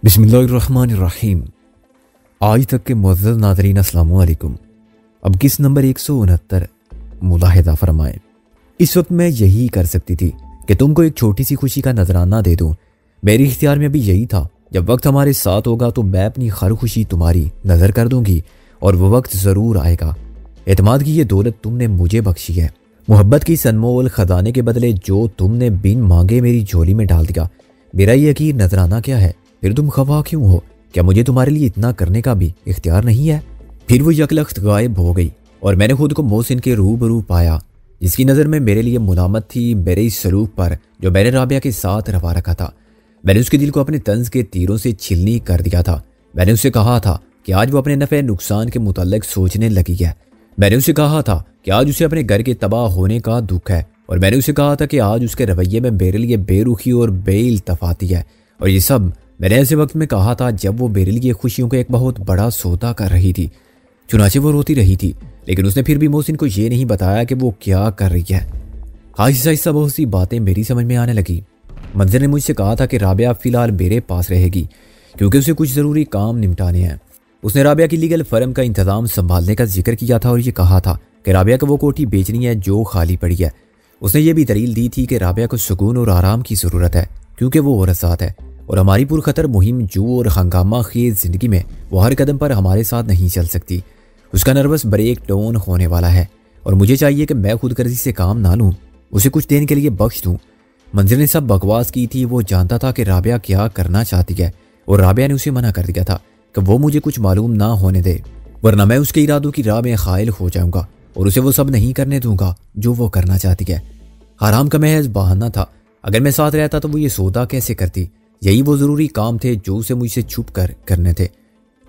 बिस्मिल्लाहिर्रहमानिर्रहीम। आज तक के मुअज़्ज़ज़ नाज़रीन अस्सलाम वालेकुम। अब किस नंबर 169 मुलाहिज़ा फरमाएं। इस वक्त मैं यही कर सकती थी कि तुमको एक छोटी सी खुशी का नजराना दे दूं। मेरे इख्तियार में भी यही था। जब वक्त हमारे साथ होगा तो मैं अपनी हर खुशी तुम्हारी नज़र कर दूंगी और वो वक्त ज़रूर आएगा। एतमाद की ये दौलत तुमने मुझे बख्शी है। मोहब्बत की सनमोल ख़जाने के बदले जो तुमने बिन मांगे मेरी झोली में डाल दिया। मेरा ये यकीन नजराना क्या है, फिर तुम खफा क्यों हो? क्या मुझे तुम्हारे लिए इतना करने का भी इख्तियार नहीं है? फिर वो यकलख्त गायब हो गई और मैंने खुद को मोहसिन के रूबरू पाया, जिसकी नज़र में मेरे लिए मुलामत थी मेरे इस सलूक पर जो मैंने राबिया के साथ रवा रखा था। मैंने उसके दिल को अपने तंज के तीरों से छिलनी कर दिया था। मैंने उससे कहा था कि आज वो अपने नफ़े नुकसान के मुतल्लिक सोचने लगी है। मैंने उससे कहा था कि आज उसे अपने घर के तबाह होने का दुख है और मैंने उसे कहा था कि आज उसके रवैये में मेरे लिए बेरुखी और बेइल्तफाती है। और ये सब मैंने ऐसे वक्त में कहा था जब वो मेरे लिए खुशियों का एक बहुत बड़ा सौदा कर रही थी। चुनाचे वो रोती रही थी, लेकिन उसने फिर भी मोहसिन को ये नहीं बताया कि वो क्या कर रही है। आहिस्ता आहिस्ता बहुत सी बातें मेरी समझ में आने लगी। मंजर ने मुझसे कहा था कि राबिया फ़िलहाल मेरे पास रहेगी क्योंकि उसे कुछ ज़रूरी काम निपटाने हैं। उसने राबिया की लीगल फर्म का इंतज़ाम संभालने का जिक्र किया था और ये कहा था कि राबिया को वो कोठी बेचनी है जो खाली पड़ी है। उसने ये भी दलील दी थी कि राबिया को सुकून और आराम की ज़रूरत है क्योंकि वो औरत साथ है और हमारी पुरखतर मुहिम जू और हंगामा खेज ज़िंदगी में वो हर कदम पर हमारे साथ नहीं चल सकती। उसका नर्वस ब्रेक डाउन होने वाला है और मुझे चाहिए कि मैं खुद गर्जी से काम ना लूँ, उसे कुछ दिन के लिए बख्श दूँ। मंजिल ने सब बकवास की थी। वो जानता था कि राबिया क्या करना चाहती है और राबिया ने उसे मना कर दिया था कि वो मुझे कुछ मालूम ना होने दे, वरना मैं उसके इरादों की राह में खाइल हो जाऊँगा और उसे वो सब नहीं करने दूंगा जो वो करना चाहती है। आराम का महज बहाना था। अगर मैं साथ रहता तो वो ये सौदा कैसे करती? यही वो ज़रूरी काम थे जो उसे मुझसे छुप कर करने थे।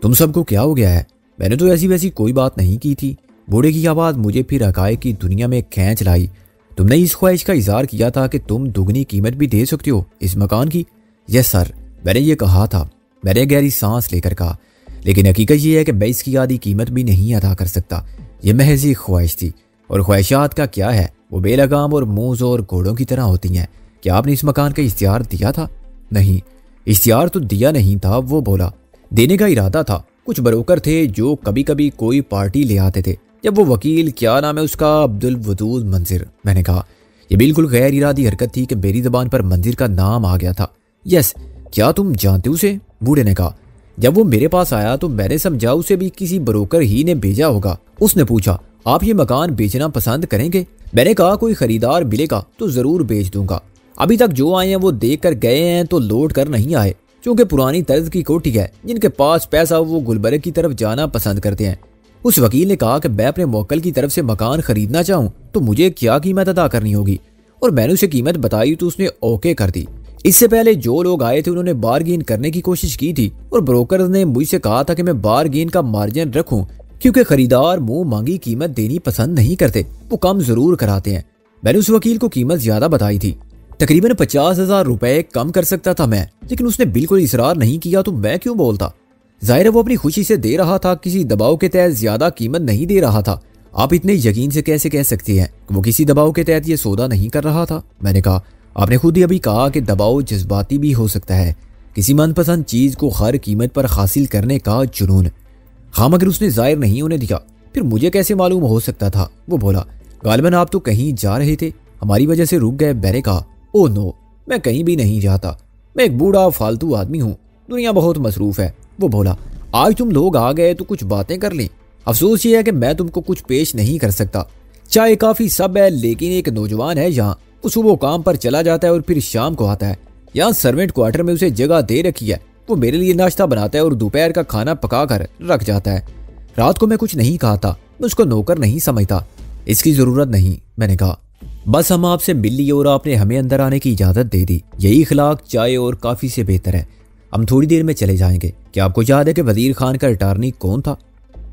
तुम सबको क्या हो गया है? मैंने तो ऐसी वैसी कोई बात नहीं की थी। बूढ़े की आवाज़ मुझे फिर हकायक की दुनिया में खींच लाई। तुमने इस ख्वाहिश का इजहार किया था कि तुम दुगनी कीमत भी दे सकते हो इस मकान की। यस सर, मैंने ये कहा था। मैंने गहरी सांस लेकर कहा, लेकिन हकीकत ये है कि मैं इसकी आधी कीमत भी नहीं अदा कर सकता। यह महज एक ख्वाहिश थी और ख्वाहिशात का क्या है, वो बेलगाम और मूज और घोड़ों की तरह होती हैं। क्या आपने इस मकान का इख्तियार दिया था? नहीं, इख्तियार तो दिया नहीं था। वो बोला देने का इरादा था। कुछ ब्रोकर थे जो कभी कभी कोई पार्टी ले आते थे। जब वो वकील, क्या नाम है उसका, अब्दुल वदूद मंजिर। मैंने कहा यह बिल्कुल गैर इरादी हरकत थी कि मेरी ज़बान पर मंजिर का नाम आ गया था। यस, क्या तुम जानते उसे? बूढ़े ने कहा। जब वो मेरे पास आया तो मैंने समझा उसे भी किसी ब्रोकर ही ने भेजा होगा। उसने पूछा आप ये मकान बेचना पसंद करेंगे? मैंने कहा कोई खरीदार मिलेगा तो जरूर बेच दूंगा। अभी तक जो आए हैं वो देख कर गए हैं तो लौट कर नहीं आए, क्योंकि पुरानी तर्ज की कोठी है। जिनके पास पैसा वो गुलबर्ग की तरफ जाना पसंद करते हैं। उस वकील ने कहा कि मैं अपने मोक्कल की तरफ से मकान खरीदना चाहूँ तो मुझे क्या कीमत अदा करनी होगी, और मैंने उसे कीमत बताई तो उसने ओके कर दी। इससे पहले जो लोग आए थे उन्होंने बारगेन करने की कोशिश की थी और ब्रोकर ने मुझसे कहा था कि मैं बारगेन का मार्जिन रखूं, क्योंकि खरीदार मुंह मांगी कीमत देनी पसंद नहीं करते, वो कम जरूर कराते हैं। मैंने उस वकील को कीमत ज्यादा बताई थी, तकरीबन 50,000 रुपए कम कर सकता था मैं, लेकिन उसने बिल्कुल इसरार नहीं किया तो मैं क्यों बोलता। जाहिर है वो अपनी खुशी से दे रहा था, किसी दबाव के तहत ज्यादा कीमत नहीं दे रहा था। आप इतने यकीन से कैसे कह सकती हैं कि वो किसी दबाव के तहत ये सौदा नहीं कर रहा था? मैंने कहा आपने खुद ही अभी कहा कि दबाव जज्बाती भी हो सकता है, किसी मनपसंद चीज को हर कीमत पर हासिल करने का जुनून। हाँ, मगर उसने जाहिर नहीं होने दिया, फिर मुझे कैसे मालूम हो सकता था? वो बोला गालिबन आप तो कहीं जा रहे थे, हमारी वजह से रुक गए। मैंने कहा ओह नो, मैं कहीं भी नहीं जाता। मैं एक बूढ़ा फालतू आदमी हूँ, दुनिया बहुत मसरूफ है। वो बोला आज तुम लोग आ गए तो कुछ बातें कर लें। अफसोस ये है कि मैं तुमको कुछ पेश नहीं कर सकता। चाय काफी सब है, लेकिन एक नौजवान है यहाँ, वो सुबह काम पर चला जाता है और फिर शाम को आता है। यहाँ सर्वेंट क्वार्टर में उसे जगह दे रखी है। वो मेरे लिए नाश्ता बनाता है और दोपहर का खाना पका कर रख जाता है। रात को मैं कुछ नहीं खाता, मैं उसको नौकर नहीं समझता। इसकी जरूरत नहीं। मैंने कहा बस हम आपसे मिल लिए और आपने हमें अंदर आने की इजाजत दे दी। यही इखलाक चाय और काफी से बेहतर है। हम थोड़ी देर में चले जाएंगे। क्या आपको याद है कि वजीर खान का अटार्नी कौन था?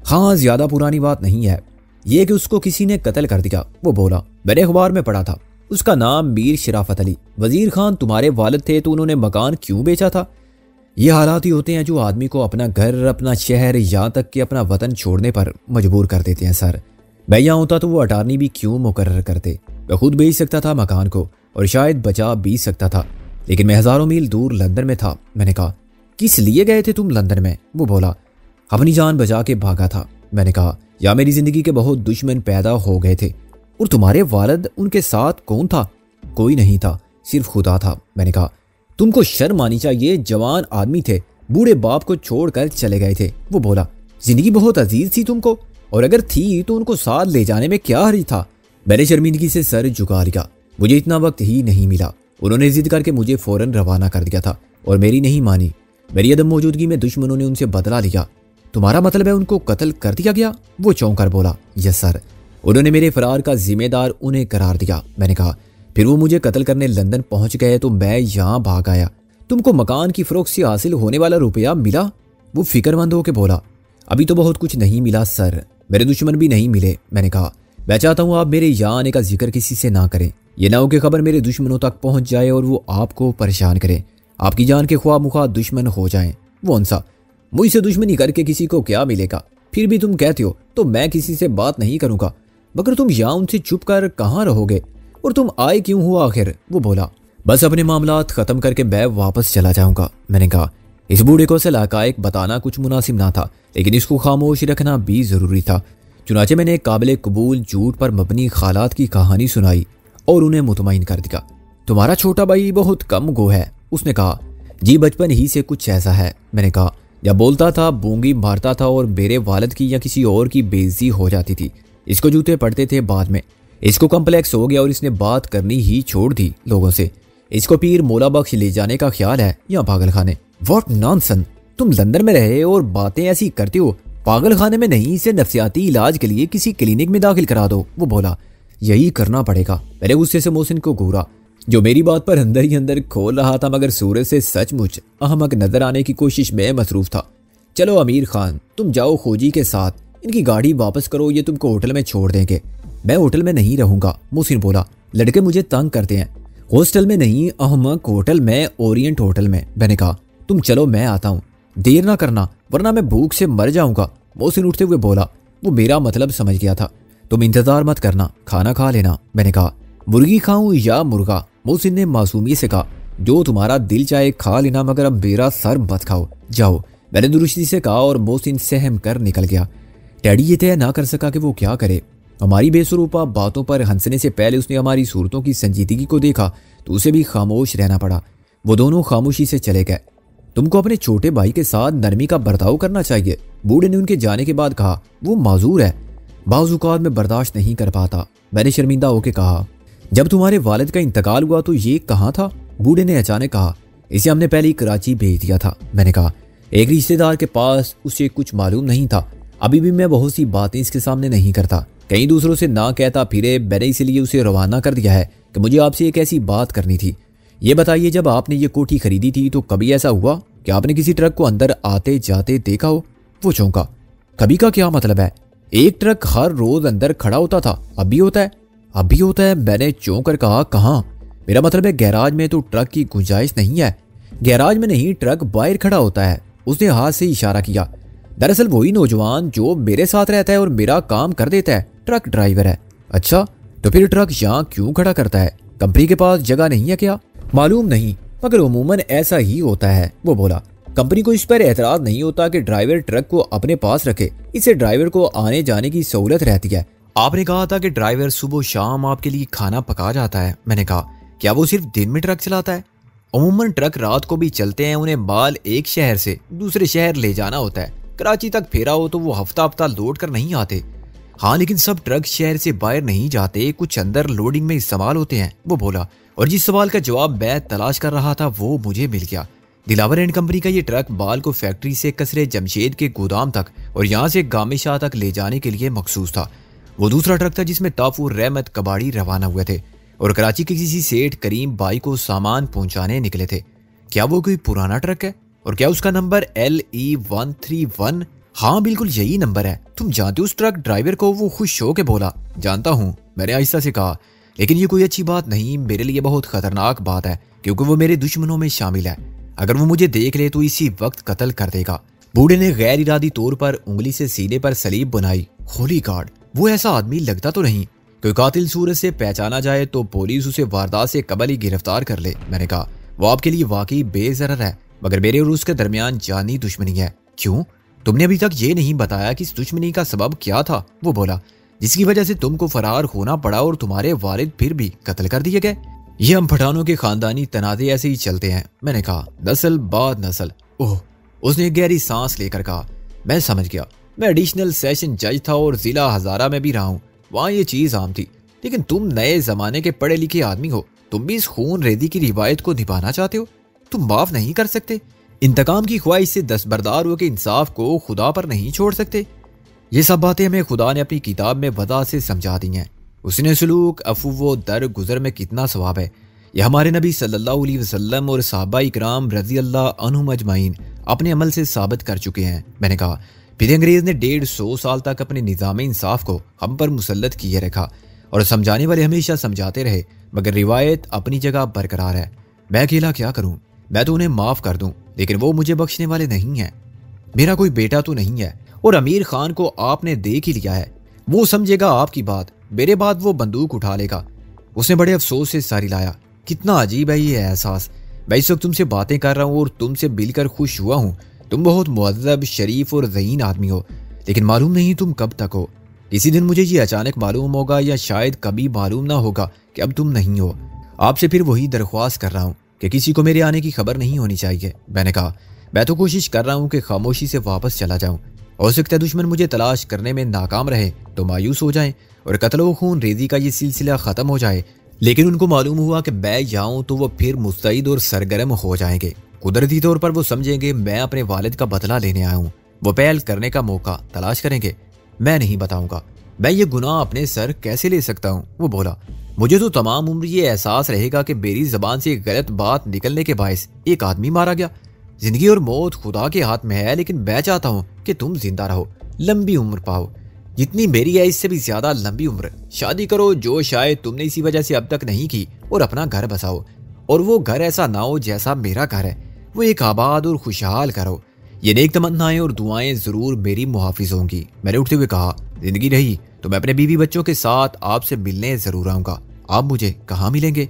हाँ, ज्यादा पुरानी बात नहीं है, ये कि उसको किसी ने कत्ल कर दिया। वो बोला मैंने अखबार में पढ़ा था, उसका नाम मीर शराफत अली। वजीर खान तुम्हारे वालिद थे तो उन्होंने मकान क्यों बेचा था? ये हालात ही होते हैं जो आदमी को अपना घर, अपना शहर, यहाँ तक कि अपना वतन छोड़ने पर मजबूर कर देते हैं। सर, मैं यहाँ होता तो वो अटार्नी भी क्यों मुकर्रर करते? मैं खुद बेच सकता था मकान को और शायद बचा भी सकता था, लेकिन मैं हजारों मील दूर लंदन में था। मैंने कहा किस लिए गए थे तुम लंदन में? वो बोला। अपनी जान बचा के भागा था। मैंने कहा, या मेरी जिंदगी के बहुत दुश्मन पैदा हो गए थे। और तुम्हारे वालिद, उनके साथ कौन था? कोई नहीं था, सिर्फ खुदा था। मैंने कहा, तुमको शर्म आनी चाहिए, जवान आदमी थे, बूढ़े बाप को छोड़कर चले गए थे। वो बोला, जिंदगी बहुत अजीज थी तुमको, और अगर थी तो उनको साथ ले जाने में क्या हर्ज था? मैंने शर्मिंदगी से सर झुका लिया। मुझे इतना वक्त ही नहीं मिला। उन्होंने जिद करके मुझे फौरन रवाना कर दिया था और मेरी नहीं मानी। मेरी अदम मौजूदगी में दुश्मनों ने उनसे बदला लिया। तुम्हारा मतलब है उनको कत्ल कर दिया गया? वो चौंक कर बोला, यस सर। उन्होंने मेरे फरार का जिम्मेदार उन्हें करार दिया। मैंने कहा, फिर वो मुझे कत्ल करने लंदन पहुंच गए तो मैं यहाँ भाग आया। तुमको मकान की फरोख्त से हासिल होने वाला रुपया मिला? वो फिक्रमंद होकर बोला, अभी तो बहुत कुछ नहीं मिला सर, मेरे दुश्मन भी नहीं मिले। मैंने कहा, मैं चाहता हूँ आप मेरे यहाँ आने का जिक्र किसी से ना करें। ये ना हो कि खबर मेरे दुश्मनों तक पहुंच जाए और वो आपको परेशान करें, आपकी जान के ख्वाह मुख्वाह दुश्मन हो जाएं। वो उनसा, मुझसे दुश्मनी करके किसी को क्या मिलेगा? फिर भी तुम कहते हो तो मैं किसी से बात नहीं करूंगा, मगर तुम यहाँ उनसे छुप कर कहाँ रहोगे? और तुम आए क्यों हो आखिर? वो बोला, बस अपने मामलात खत्म करके मैं वापस चला जाऊंगा। मैंने कहा, इस बूढ़े को सलाहकायक बताना कुछ मुनासिब ना था, लेकिन इसको खामोश रखना भी जरूरी था। चुनाचे मैंने काबिल कबूल झूठ पर मबनी खालात की कहानी सुनाई और उन्हें मुतमईन कर दिया। तुम्हारा छोटा भाई बहुत कम गो है। उसने कहा, जी बचपन ही से कुछ ऐसा है। मैंने कहा, जब बोलता था बूंगी मारता था और मेरे वालिद की या किसी और की बेइज्जती हो जाती थी। इसको जूते पड़ते थे, बाद में इसको कम्प्लेक्स हो गया और इसने बात करनी ही छोड़ दी लोगों से। इसको पीर मोला बख्श ले जाने का ख्याल है या पागल खाने? व्हाट नॉनसेंस, तुम लंदन में रहे और बातें ऐसी करते हो। पागल खाने में नहीं, इसे नफ्सियाती इलाज के लिए किसी क्लिनिक में दाखिल करा दो। वो बोला, यही करना पड़ेगा। मैंने गुस्से से मोहसिन को घूरा, जो मेरी बात पर अंदर ही अंदर खोल रहा था, मगर सूरज से सचमुच अहमक नजर आने की कोशिश में मसरूफ था। चलो अमीर खान, तुम जाओ खोजी के साथ, इनकी गाड़ी वापस करो, ये तुमको होटल में छोड़ देंगे। मैं होटल में नहीं रहूंगा, मोहसिन बोला। लड़के मुझे तंग करते हैं। हॉस्टल में नहीं अहमक, होटल में, ओरिएंट होटल में। मैंने कहा, तुम चलो मैं आता हूँ, देर ना करना वरना मैं भूख से मर जाऊंगा। मोहसिन उठते हुए बोला। वो मेरा मतलब समझ गया था। तुम इंतजार मत करना, खाना खा लेना। मैंने कहा, मुर्गी खाऊं या मुर्गा? मोहसिन ने मासूमियत से कहा, जो तुम्हारा दिल चाहे खा लेना, मगर अब मेरा सर मत खाओ। जाओ, मैंने दुरुस्ती से कहा और मोहसिन सहम कर निकल गया। डैडी ये तय ना कर सका कि वो क्या करे। हमारी बेसुरूपा बातों पर हंसने से पहले उसने हमारी सूरतों की संजीदगी को देखा तो उसे भी खामोश रहना पड़ा। वो दोनों खामोशी से चले गए। तुमको अपने छोटे भाई के साथ नरमी का बर्ताव करना चाहिए, बूढ़े ने उनके जाने के बाद कहा। वो माजूर है, बाज़ औक़ात में बर्दाश्त नहीं कर पाता। मैंने शर्मिंदा होकर कहा, जब तुम्हारे वालिद का इंतकाल हुआ तो ये कहाँ था? बूढ़े ने अचानक कहा, इसे हमने पहले ही कराची भेज दिया था। मैंने कहा, एक रिश्तेदार के पास, उसे कुछ मालूम नहीं था। अभी भी मैं बहुत सी बातें इसके सामने नहीं करता, कई दूसरों से ना कहता फिरे। मैंने इसलिए उसे रवाना कर दिया है कि मुझे आपसे एक ऐसी बात करनी थी। ये बताइए, जब आपने ये कोठी खरीदी थी तो कभी ऐसा हुआ कि आपने किसी ट्रक को अंदर आते जाते देखा हो? वो चौंका। कभी का क्या मतलब है? एक ट्रक हर रोज अंदर खड़ा होता था। अब भी होता है? अब भी होता है, मैंने चौंक कर कहा। कहाँ? मेरा मतलब है गैराज में तो ट्रक की गुंजाइश नहीं है। गैराज में नहीं, ट्रक बाहर खड़ा होता है। उसने हाथ से इशारा किया। दरअसल वही नौजवान जो मेरे साथ रहता है और मेरा काम कर देता है, ट्रक ड्राइवर है। अच्छा, तो फिर ट्रक यहाँ क्यों खड़ा करता है? कंपनी के पास जगह नहीं है क्या? मालूम नहीं, मगर उमूमन ऐसा ही होता है। वो बोला, कंपनी को इस पर एतराज नहीं होता कि ड्राइवर ट्रक को अपने पास रखे। इससे ड्राइवर को आने जाने की सहूलत रहती है। आपने कहा था कि ड्राइवर सुबह शाम आपके लिए खाना पका जाता है। मैंने कहा, क्या वो सिर्फ दिन में ट्रक चलाता है? उमूमन ट्रक रात को भी चलते हैं। उन्हें माल एक शहर से दूसरे शहर ले जाना होता है। कराची तक फेरा हो तो वो हफ्ता हफ्ता लोड कर नहीं आते। हाँ, लेकिन सब ट्रक शहर से बाहर नहीं जाते, कुछ अंदर लोडिंग में इस्तेमाल होते हैं। वो बोला, और जिस सवाल का जवाब मैं तलाश कर रहा था वो मुझे मिल गया। दिलावर एंड कंपनी का ये ट्रक बाल को फैक्ट्री से कसरे जमशेद के गोदाम तक और यहाँ से गामेशाह तक ले जाने के लिए मखसूस था। वो दूसरा ट्रक था जिसमें ताफूर रहमत कबाड़ी रवाना हुए थे और कराची के किसी सेठ करीम बाई को सामान पहुंचाने निकले थे। क्या वो कोई पुराना ट्रक है? और क्या उसका नंबर LE131? हाँ, बिल्कुल यही नंबर है। तुम जानते हो उस ट्रक ड्राइवर को? वो खुश हो के बोला, जानता हूँ, मैंने आहिस्ता से कहा, लेकिन ये कोई अच्छी बात नहीं, मेरे लिए बहुत खतरनाक बात है, क्योंकि वो मेरे दुश्मनों में शामिल है। अगर वो मुझे देख ले तो इसी वक्त कत्ल कर देगा। बूढ़े ने गैर इरादी तौर पर उंगली से सीने पर सलीब बनाई। होली गॉड, वो ऐसा आदमी लगता तो नहीं। कोई कातिल सूरत से पहचाना जाए तो पुलिस उसे वारदात से कबल ही गिरफ्तार कर ले। मैंने कहा, वो आपके लिए वाकई बेजरर है। मगर मेरे और उसके दरमियान जानी दुश्मनी है। क्यों? तुमने अभी तक ये नहीं बताया कि इस दुश्मनी का सबब क्या था, वो बोला, जिसकी वजह से तुमको फरार होना पड़ा और तुम्हारे वालिद फिर भी कत्ल कर दिए गए। ये हम पठानों के खानदानी तनाज़े ऐसे ही चलते हैं, मैंने कहा, नस्ल बाद नस्ल। ओह, उसने एक गहरी सांस लेकर कहा, मैं समझ गया। मैं एडिशनल सेशन जज था और जिला हजारा में भी रहा हूँ, वहाँ ये चीज़ आम थी। लेकिन तुम नए जमाने के पढ़े लिखे आदमी हो, तुम भी इस खून रेदी की रिवायत को निभाना चाहते हो। तुम माफ नहीं कर सकते। इंतकाम की ख्वाहिश से दस्तबरदार हो के इंसाफ को खुदा पर नहीं छोड़ सकते। ये सब बातें हमें खुदा ने अपनी किताब में वदा से समझा दी हैं। उसने सलूक, अफू व दर गुजर में कितना सवाब है, यह हमारे नबी सल्लल्लाहु अलैहि वसल्लम और सहाबा इकराम रज़ी अल्लाह अन्हुम अजमाइन अपने अमल से साबित कर चुके हैं। मैंने कहा, फिर अंग्रेज ने 150 साल तक अपने निज़ाम इंसाफ को हम पर मुसल्लत किए रखा और समझाने वाले हमेशा समझाते रहे, मगर रिवायत अपनी जगह बरकरार है। मैं अकेला क्या करूं? मैं तो उन्हें माफ कर दूं, लेकिन वो मुझे बख्शने वाले नहीं हैं। मेरा कोई बेटा तो नहीं है और अमीर खान को आपने देख ही लिया है, वो समझेगा आपकी बात, मेरे बाद वो बंदूक उठा लेगा। उसने बड़े अफसोस से सारी लाया। कितना अजीब है ये एहसास। मैं इस वक्त तुमसे बातें कर रहा हूँ और तुमसे मिलकर खुश हुआ हूँ। तुम बहुत मुअद्दब, शरीफ और ज़हीन आदमी हो, लेकिन मालूम नहीं तुम कब तक हो। किसी दिन मुझे ये अचानक मालूम होगा या शायद कभी मालूम ना होगा कि अब तुम नहीं हो। आपसे फिर वही दरख्वास्त कर रहा हूँ कि किसी को मेरे आने की खबर नहीं होनी चाहिए। मैंने कहा, मैं तो कोशिश कर रहा हूँ कि खामोशी से वापस चला जाऊँ। हो सकता है दुश्मन मुझे तलाश करने में नाकाम रहे तो मायूस हो जाएं और कत्ल व खून रेजी का ये सिलसिला ख़त्म हो जाए, लेकिन उनको मालूम हुआ कि मैं जाऊँ तो वो फिर मुस्तैद और सरगर्म हो जाएंगे। कुदरती तौर पर वो समझेंगे मैं अपने वालिद का बदला लेने आया हूँ। वो पहल करने का मौका तलाश करेंगे। मैं नहीं बताऊंगा। मैं ये गुनाह अपने सर कैसे ले सकता हूँ, वो बोला। मुझे तो तमाम उम्र ये एहसास रहेगा कि मेरी जबान से एक गलत बात निकलने के बायस एक आदमी मारा गया। जिंदगी और मौत खुदा के हाथ में है, लेकिन मैं चाहता हूँ कि तुम जिंदा रहो, लंबी उम्र पाओ, जितनी मेरी है इससे भी ज्यादा लंबी उम्र। शादी करो जो शायद तुमने इसी वजह से अब तक नहीं की, और अपना घर बसाओ, और वो घर ऐसा ना हो जैसा मेरा घर है, वो एक आबाद और खुशहाल करो। ये नेक तमन्नाएं और दुआएं जरूर मेरी मुहाफिज होंगी। मैंने उठते हुए कहा, जिंदगी रही तो मैं अपने बीवी बच्चों के साथ आपसे मिलने जरूर आऊंगा। आप मुझे कहाँ मिलेंगे?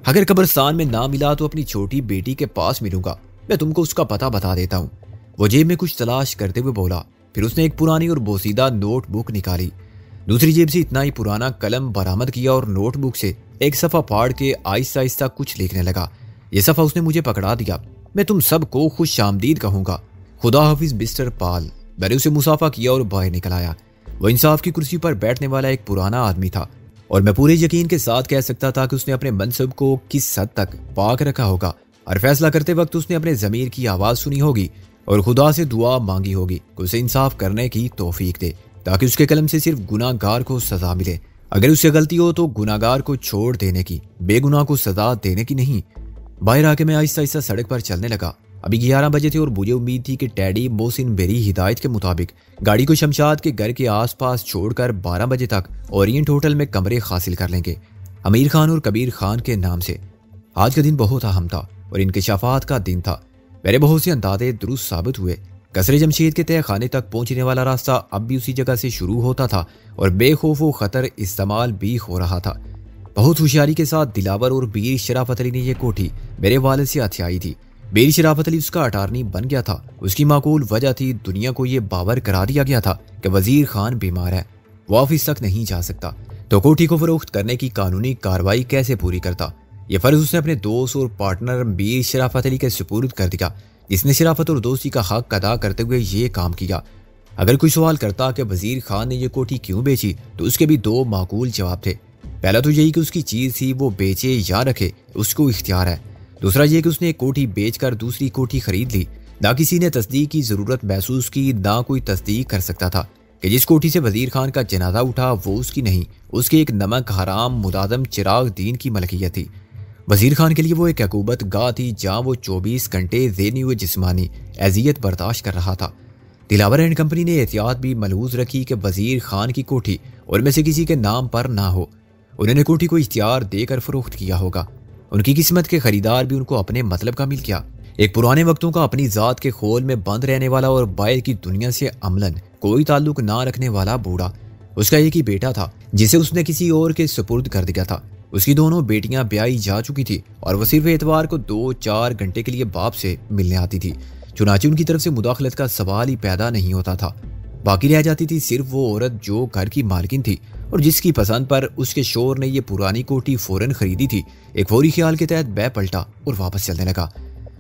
अगर कब्रिस्तान में ना मिला तो अपनी छोटी बेटी के पास मिलूंगा। मैं तुमको उसका पता बता देता हूँ। वो जेब में कुछ तलाश करते हुए बोला। फिर उसने एक पुरानी और बोसीदा नोटबुक निकाली। दूसरी जेब से इतना ही पुराना कलम बरामद किया और नोटबुक से एक सफ़ा फाड़ के आहिस्ता आहिस्ता कुछ लिखने लगा। ये सफ़ा उसने मुझे पकड़ा दिया। मैं तुम सबको खुश आमदीद कहूँगा। खुदा हाफिज मिस्टर पाल। मैंने उसे मुसाफा किया और बाहर निकल आया। वो इंसाफ की कुर्सी पर बैठने वाला एक पुराना आदमी था और मैं पूरे यकीन के साथ कह सकता था कि उसने अपने मनसब को किस हद तक पाक रखा होगा। और फैसला करते वक्त उसने अपने ज़मीर की आवाज़ सुनी होगी और खुदा से दुआ मांगी होगी कि उसे इंसाफ करने की तौफीक दे, ताकि उसके कलम से सिर्फ गुनाहगार को सज़ा मिले। अगर उससे गलती हो तो गुनाहगार को छोड़ देने की, बेगुनाह को सज़ा देने की नहीं। बाहर आके मैं आहिस्ता आहिस्ता सड़क पर चलने लगा। अभी 11 बजे थे और मुझे उम्मीद थी कि टैडी मोहसिन मेरी हिदायत के मुताबिक गाड़ी को शमशाद के घर के आसपास छोड़कर 12 बजे तक ओरिएंट होटल में कमरे हासिल कर लेंगे, अमीर खान और कबीर खान के नाम से। आज का दिन बहुत अहम था और इंकशाफात का दिन था। मेरे बहुत से अंदाजे दुरुस्त साबित हुए। कसरे जमशेद के तय खाने तक पहुंचने वाला रास्ता अब भी उसी जगह से शुरू होता था और बेखौफ व खतर इस्तेमाल भी हो रहा था। बहुत होशियारी के साथ दिलावर और बीर शराफत अली ने यह कोठी मेरे वालिद से हथियाई थी। बीर शराफत अली उसका अटारनी बन गया था। उसकी माकूल वजह थी, दुनिया को यह बावर करा दिया गया था कि वजीर खान बीमार है, वो ऑफिस तक नहीं जा सकता, तो कोठी को फरोख्त करने की कानूनी कार्रवाई कैसे पूरी करता। यह फर्ज उसने अपने दोस्त और पार्टनर बीर शराफत अली के सुपुर्द कर दिया, जिसने शराफत और दोस्ती का हक अदा करते हुए ये काम किया। अगर कोई सवाल करता कि वजीर खान ने यह कोठी क्यों बेची, तो उसके भी दो माकूल जवाब थे। पहला तो यही कि उसकी चीज़ थी, वो बेचे या रखे उसको इख्तियार है। दूसरा यह कि उसने एक कोठी बेचकर दूसरी कोठी खरीद ली। ना किसी ने तस्दीक की ज़रूरत महसूस की, ना कोई तस्दीक कर सकता था कि जिस कोठी से वजीर खान का जनाजा उठा वो उसकी नहीं, उसके एक नमक हराम मुदादम चिराग दीन की मलकियत थी। वजीर खान के लिए वो एक अकूबत गाह थी जहाँ वो 24 घंटे ज़हनी व जिस्मानी अजियत बर्दाश्त कर रहा था। दिलावर एंड कंपनी ने एहतियात भी मलहूज रखी कि वजीर खान की कोठी उनमें से किसी के नाम पर ना हो। उन्होंने कोठी को इख्तियार देकर फरोख्त किया होगा। उनकी किस्मत के खरीदार भी उनको अपने मतलब का मिल गया। एक पुराने वक्तों का अपनी जात के खोल में बंद रहने वाला और बाहर की दुनिया से अमलन कोई ताल्लुक ना रखने वाला बूढ़ा। उसका एक ही बेटा था जिसे उसने किसी और के सुपुर्द कर दिया था। उसकी दोनों बेटियां ब्याही जा चुकी थी और वो सिर्फ एतवार को 2-4 घंटे के लिए बाप से मिलने आती थी। चुनांचे उनकी तरफ से मुदाखलत का सवाल ही पैदा नहीं होता था। बाकी रह जाती थी सिर्फ वो औरत जो घर की मालकिन थी और जिसकी पसंद पर उसके शोर ने ये पुरानी कोठी फौरन खरीदी थी। एक फौरी ख्याल के तहत बै पलटा और वापस चलने लगा।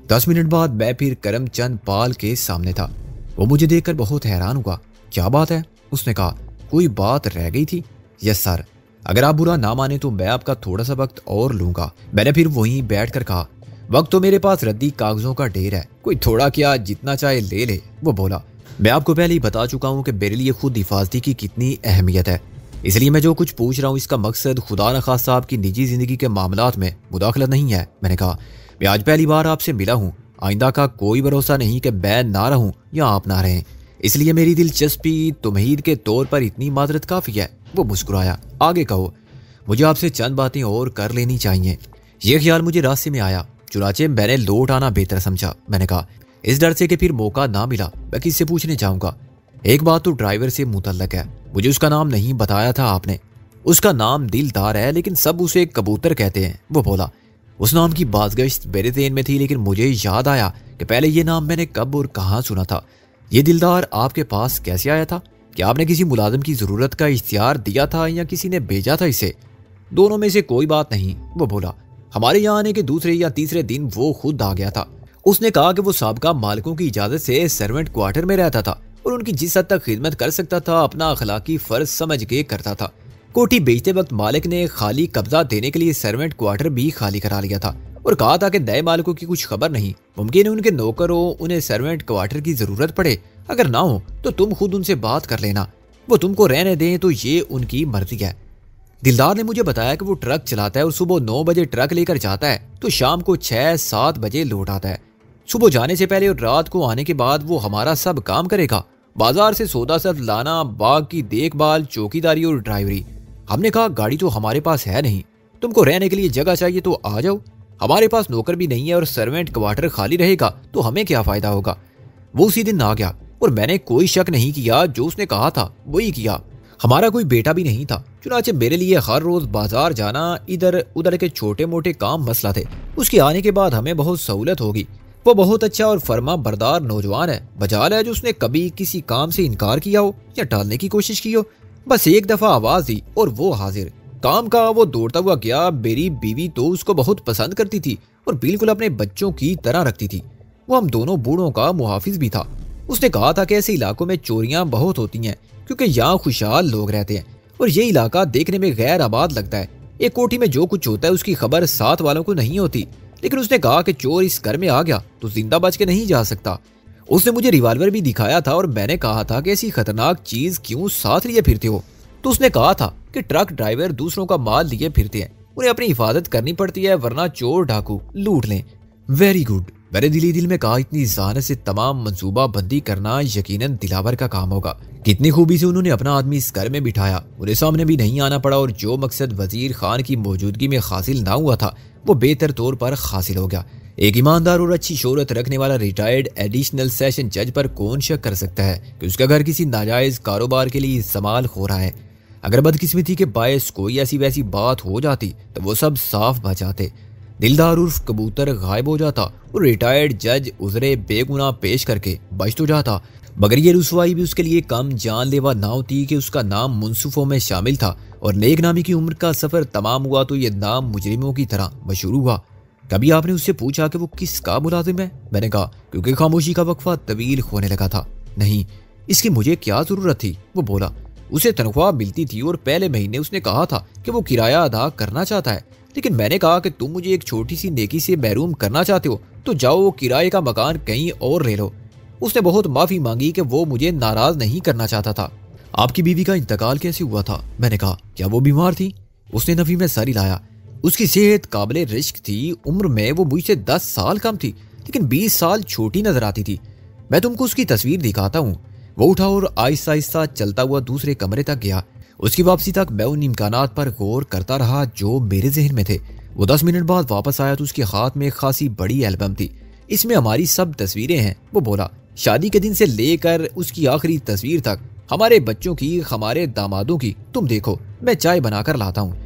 10 मिनट बाद बै फिर करमचंद पाल के सामने था। वो मुझे देखकर बहुत हैरान हुआ। क्या बात है? उसने कहा। कोई बात रह गई थी? Yes sir. अगर आप बुरा ना माने तो मैं आपका थोड़ा सा वक्त और लूंगा। मैंने फिर वहीं बैठ कर कहा, वक्त तो मेरे पास रद्दी कागजों का ढेर है, कोई थोड़ा क्या जितना चाहे ले ले। वो बोला, मैं आपको पहले ही बता चुका हूँ कि मेरे लिए खुद हिफाजती की कितनी अहमियत है, इसलिए मैं जो कुछ पूछ रहा हूँ इसका मकसद खुदा न खास्ता आपकी निजी जिंदगी के मामलात में मुदाखलत नहीं है। मैंने कहा, मैं आज पहली बार आपसे मिला हूँ, आइंदा का कोई भरोसा नहीं कि मैं ना रहूँ या आप ना रहें, इसलिए मेरी दिलचस्पी तुमहीद के तौर पर इतनी माजरत काफ़ी है। वो मुस्कुराया। आगे कहो, मुझे आपसे चंद बातें और कर लेनी चाहिए। यह ख्याल मुझे रास्ते में आया, चुनाचे मैंने लौट आना बेहतर समझा। मैंने कहा, इस डर से कि फिर मौका ना मिला मैं किससे पूछने जाऊंगा। एक बात तो ड्राइवर से मुतल्लक है, मुझे उसका नाम नहीं बताया था आपने। उसका नाम दिलदार है लेकिन सब उसे कबूतर कहते हैं। वो बोला। उस नाम की बाज़गश्त मेरे ज़हन में थी लेकिन मुझे याद आया कि पहले ये नाम मैंने कब और कहाँ सुना था। ये दिलदार आपके पास कैसे आया था? क्या आपने किसी मुलाजिम की ज़रूरत का इख्तियार दिया था या किसी ने भेजा था इसे? दोनों में से कोई बात नहीं। वो बोला। हमारे यहाँ आने के दूसरे या तीसरे दिन वो खुद आ गया था। उसने कहा कि वो साबका मालिकों की इजाज़त से सर्वेंट क्वार्टर में रहता था और उनकी जिस हद तक खिदमत कर सकता था अपना अखलाकी फ़र्ज समझ के करता था। कोठी बेचते वक्त मालिक ने खाली कब्जा देने के लिए सर्वेंट क्वार्टर भी खाली करा लिया था और कहा था कि नए मालिकों की कुछ खबर नहीं, मुमकिन है उनके नौकर हो, उन्हें सर्वेंट क्वार्टर की ज़रूरत पड़े, अगर ना हो तो तुम खुद उनसे बात कर लेना, वो तुमको रहने दें तो ये उनकी मर्जी है। दिलदार ने मुझे बताया कि वो ट्रक चलाता है और सुबह 9 बजे ट्रक लेकर जाता है तो शाम को 6-7 बजे लौट आता है। सुबह जाने से पहले और रात को आने के बाद वो हमारा सब काम करेगा, बाजार से सौदा सब लाना, बाग की देखभाल, चौकीदारी और ड्राइवरी। हमने कहा, गाड़ी तो हमारे पास है नहीं, तुमको रहने के लिए जगह चाहिए तो आ जाओ, हमारे पास नौकर भी नहीं है और सर्वेंट क्वार्टर खाली रहेगा तो हमें क्या फायदा होगा। वो उसी दिन आ गया और मैंने कोई शक नहीं किया, जो उसने कहा था वही किया। हमारा कोई बेटा भी नहीं था, चुनाचे मेरे लिए हर रोज बाजार जाना, इधर उधर के छोटे मोटे काम मसला थे। उसके आने के बाद हमें बहुत सहूलत होगी। वो बहुत अच्छा और फर्मा बरदार नौजवान है, बजाल है जो उसने कभी किसी काम से इनकार किया हो या टालने की कोशिश की हो। बस एक दफा आवाज दी और वो हाजिर। काम का वो दौड़ता हुआ गया। मेरी बीवी तो उसको बहुत पसंद करती थी और बिल्कुल अपने बच्चों की तरह रखती थी। वो हम दोनों बूढ़ों का मुहाफिज भी था। उसने कहा था कि ऐसे इलाकों में चोरियां बहुत होती हैं क्योंकि यहाँ खुशहाल लोग रहते हैं और ये इलाका देखने में गैर आबाद लगता है। एक कोठी में जो कुछ होता है उसकी खबर साथ वालों को नहीं होती, लेकिन उसने कहा कि चोर इस घर में आ गया तो जिंदा बच के नहीं जा सकता। उसने मुझे रिवॉल्वर भी दिखाया था और मैंने कहा था कि ऐसी खतरनाक चीज क्यों साथ लिए फिरते हो, तो उसने कहा था कि ट्रक ड्राइवर दूसरों का माल लिए फिरते हैं, उन्हें अपनी हिफाजत करनी पड़ती है वरना चोर डाकू लूट लें। वेरी गुड, मैंने दिल में कहा, इतनी ज़ानत से तमाम मंसूबा बंदी करना यकीनन दिलावर का काम होगा। कितनी खूबी से उन्होंने अपना आदमी इस घर में बिठाया, उन्हें सामने भी नहीं आना पड़ा और जो मकसद वजीर खान की मौजूदगी में हासिल ना हुआ था वो बेहतर तौर पर हासिल हो गया। एक ईमानदार और अच्छी शोहरत रखने वाला रिटायर्ड एडिशनल सेशन जज पर कौन शक कर सकता है कि उसका घर किसी नाजायज कारोबार के लिए इस्तेमाल हो रहा है। अगर बदकिस्मती के बायस कोई ऐसी वैसी बात हो जाती तो वो सब साफ बचाते। दिलदार उर्फ कबूतर गायब हो जाता और रिटायर्ड जज उजरे बेगुनाह पेश करके बच तो जाता, मगर ये रुसवाई भी उसके लिए कम जानलेवा ना होती कि उसका नाम मुनसिफों में शामिल था और नेक नामी की उम्र का सफर तमाम हुआ तो ये नाम मुजरिमों की तरह मशहूर हुआ। कभी आपने उससे पूछा कि वो किसका मुलाजिम है? मैंने कहा, क्योंकि खामोशी का वक्फा तवील होने लगा था। नहीं, इसकी मुझे क्या जरूरत थी? वो बोला, उसे तनख्वाह मिलती थी और पहले महीने उसने कहा था कि वो किराया अदा करना चाहता है, लेकिन मैंने कहा कि तुम मुझे एक छोटी सी नेकी से महरूम करना चाहते हो तो जाओ वो किराए का मकान कहीं और ले लो। उसने बहुत माफी मांगी कि वो मुझे नाराज नहीं करना चाहता था। आपकी बीवी का इंतकाल कैसे हुआ था? मैंने कहा, क्या वो बीमार थी? उसने नफी में सर हिलाया। उसकी सेहत काबिले रिश्क थी, उम्र में वो मुझसे 10 साल कम थी लेकिन 20 साल छोटी नजर आती थी। मैं तुमको उसकी तस्वीर दिखाता हूँ। वो उठा और आहिस्ता आहिस्ता चलता हुआ दूसरे कमरे तक गया। उसकी वापसी तक मैं उन इम्कानात पर गौर करता रहा जो मेरे जहन में थे। वो 10 मिनट बाद वापस आया तो उसके हाथ में खासी बड़ी एल्बम थी, इसमें हमारी सब तस्वीरें हैं। वो बोला, शादी के दिन से लेकर उसकी आखिरी तस्वीर तक, हमारे बच्चों की, हमारे दामादों की, तुम देखो, मैं चाय बनाकर लाता हूँ।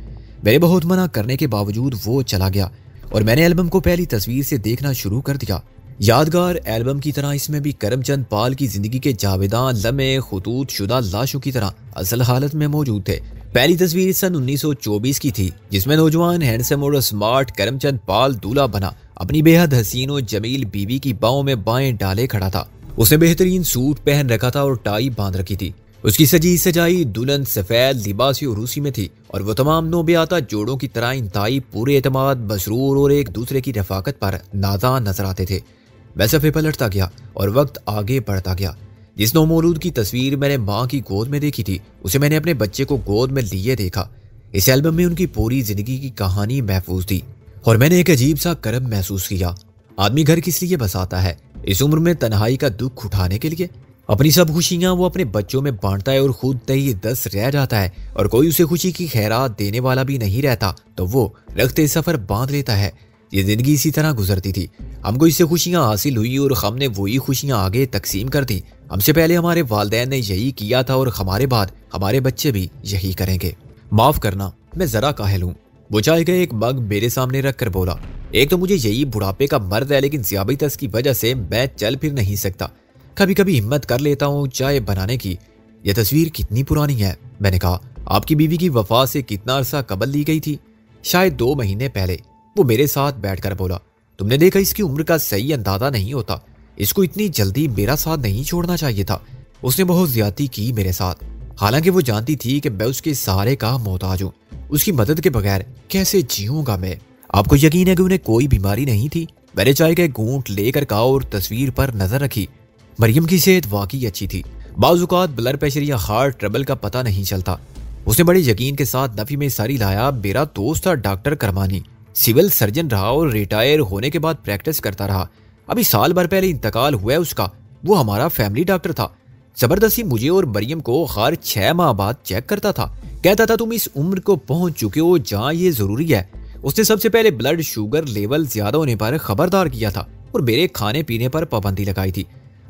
मेरे बहुत मना करने के बावजूद वो चला गया और मैंने एल्बम को पहली तस्वीर से देखना शुरू कर दिया। यादगार एल्बम की तरह इसमें भी करमचंद पाल की जिंदगी के जावेदान लम्हे खुतूत शुदा लाशों की तरह असल हालत में मौजूद थे। पहली तस्वीर सन 1924 की थी, जिसमें नौजवान हैंडसम और स्मार्ट करमचंद पाल दूल्हा बना अपनी बेहद हसीन और जमील बीवी की बाहों में बाएं डाले खड़ा था। उसने बेहतरीन सूट पहन रखा था और टाई बांध रखी थी। उसकी सजी सजाई दुल्हन सफेद लिबासी और रूसी में थी और वो तमाम नोबियाता जोड़ों की तरह इंतहाई पूरे एतमाद, मसरूर और एक दूसरे की रफाकत पर नाज़ा नजर आते थे। मैं सफ़े पलटता गया और वक्त आगे बढ़ता गया। जिस नौमौलूद की तस्वीर मैंने माँ की गोद में देखी थी, उसे मैंने अपने बच्चे को गोद में लिए देखा। इस एल्बम में उनकी पूरी जिंदगी की कहानी महफूज थी और मैंने एक अजीब सा कर्म महसूस किया। आदमी घर किस लिए बसाता है? इस उम्र में तन्हाई का दुख उठाने के लिए। अपनी सब खुशियां वो अपने बच्चों में बांटता है और खुद तही दस रह जाता है और कोई उसे खुशी की खैरात देने वाला भी नहीं रहता तो वो रखते सफर बांध लेता है। ये जिंदगी इसी तरह गुजरती थी। हमको इससे खुशियां हासिल हुई और हमने वही खुशियां आगे तकसीम कर दी। हमसे पहले हमारे वालिदैन ने यही किया था और हमारे बाद हमारे बच्चे भी यही करेंगे। माफ करना, मैं जरा काहिल हूँ। वो चाय का एक मग मेरे सामने रख कर बोला, एक तो मुझे यही बुढ़ापे का मर्द है, लेकिन ज़ियाबतस की वजह से मैं चल फिर नहीं सकता। कभी कभी हिम्मत कर लेता हूँ चाय बनाने की। यह तस्वीर कितनी पुरानी है? मैंने कहा, आपकी बीवी की वफात से कितना अरसा कबल ली गई थी? शायद 2 महीने पहले। वो मेरे साथ बैठकर बोला, तुमने देखा इसकी उम्र का सही अंदाजा नहीं होता। इसको इतनी जल्दी मेरा साथ नहीं छोड़ना चाहिए था। उसने बहुत ज्यादती की मेरे साथ। हालांकि वो जानती थी कि मैं उसके सहारे का मोहताज हूँ। उसकी मदद के बगैर कैसे जीऊंगा मैं? आपको यकीन है कि उन्हें कोई बीमारी नहीं थी? मैंने चाय का घूंट लेकर कहा और तस्वीर पर नजर रखी। मरियम की सेहत वाकई अच्छी थी। बाज़-औक़ात ब्लड प्रेशर या हार्ट ट्रबल का पता नहीं चलता। उसने बड़े यकीन के साथ नफी में सारी लाया। मेरा दोस्त था डॉक्टर करमानी, सिविल सर्जन रहा और रिटायर होने के बाद प्रैक्टिस करता रहा। अभी साल भर पहले इंतकाल हुआ है उसका। वो हमारा फैमिली डॉक्टर था। जबरदस्ती मुझे और मरियम को हर 6 माह बाद चेक करता था। कहता था तुम इस उम्र को पहुंच चुके हो जहां ये जरूरी है। उसने सबसे पहले ब्लड शुगर लेवल ज्यादा होने पर खबरदार किया था और मेरे खाने पीने पर पाबंदी लगाई थी।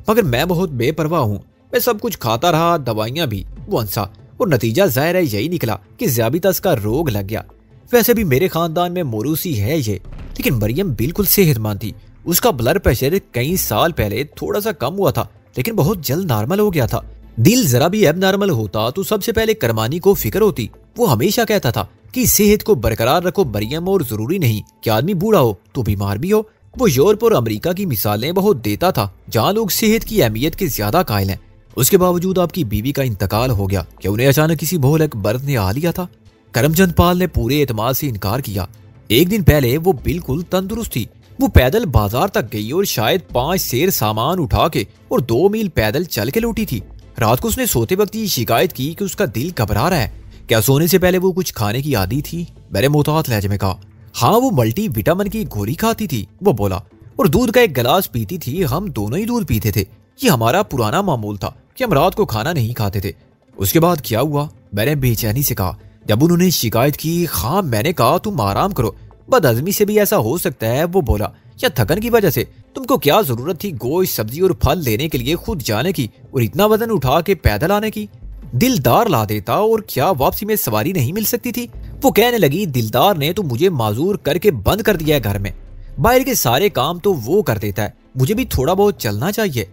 मगर मैं बहुत बेपरवाह हूँ। मैं सब कुछ खाता रहा, दवाइयाँ भी। वो अंसा, और नतीजा जाहिर है यही निकला कि ज़ियाबतस का रोग लग गया। वैसे भी मेरे खानदान में मोरूसी है ये, लेकिन मरियम बिल्कुल सेहतमंद थी। उसका ब्लड प्रेशर कई साल पहले थोड़ा सा कम हुआ था, लेकिन बहुत जल्द नॉर्मल हो गया था। दिल जरा भी अब नॉर्मल होता तो सबसे पहले करमानी को फिक्र होती। वो हमेशा कहता था कि सेहत को बरकरार रखो मरियम, और जरूरी नहीं कि आदमी बूढ़ा हो तो बीमार भी हो। वो यूरोप और अमेरिका की मिसालें बहुत देता था जहाँ लोग सेहत की अहमियत के ज्यादा कायल हैं। उसके बावजूद आपकी बीवी का इंतकाल हो गया। क्या उन्हें अचानक किसी भोलक मर्द ने आ लिया था? करमचंद पाल ने पूरे एतमाद से इनकार किया। एक दिन पहले वो बिल्कुल तंदुरुस्त थी। वो पैदल बाजार तक गई और शायद 5 सेर सामान उठा के और 2 मील पैदल चल के लौटी थी। रात को उसने सोते वक्त ये शिकायत की कि उसका दिल घबरा रहा है। क्या सोने से पहले वो कुछ खाने की आदी थी? मैंने मोहतात लहजे में कहा, हाँ, वो मल्टी विटामिन की गोली खाती थी। वो बोला, और दूध का एक गिलास पीती थी। हम दोनों ही दूध पीते थे। ये हमारा पुराना मामूल था कि हम रात को खाना नहीं खाते थे। उसके बाद क्या हुआ? मैंने बेचैनी से कहा। जब उन्होंने शिकायत की, हाँ, मैंने कहा तुम आराम करो, बदहजमी से भी ऐसा हो सकता है। वो बोला, या थकन की वजह से? तुमको क्या जरूरत थी गोश्त, सब्जी और फल लेने के लिए खुद जाने की और इतना वजन उठा के पैदल आने की? दिलदार ला देता और क्या वापसी में सवारी नहीं मिल सकती थी? वो कहने लगी, दिलदार ने तो मुझे माजूर करके बंद कर दिया है घर में। बाहर के सारे काम तो वो कर देता है, मुझे भी थोड़ा बहुत चलना चाहिए।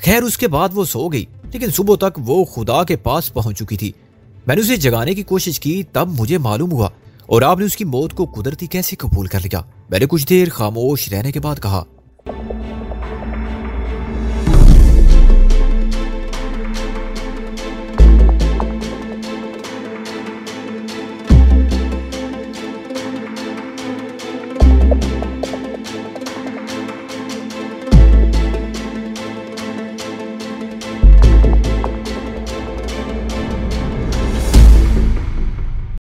खैर, उसके बाद वो सो गई, लेकिन सुबह तक वो खुदा के पास पहुंच चुकी थी। मैंने उसे जगाने की कोशिश की, तब मुझे मालूम हुआ और आपने उसकी मौत को कुदरती कैसे कबूल कर लिया। मैंने कुछ देर खामोश रहने के बाद कहा,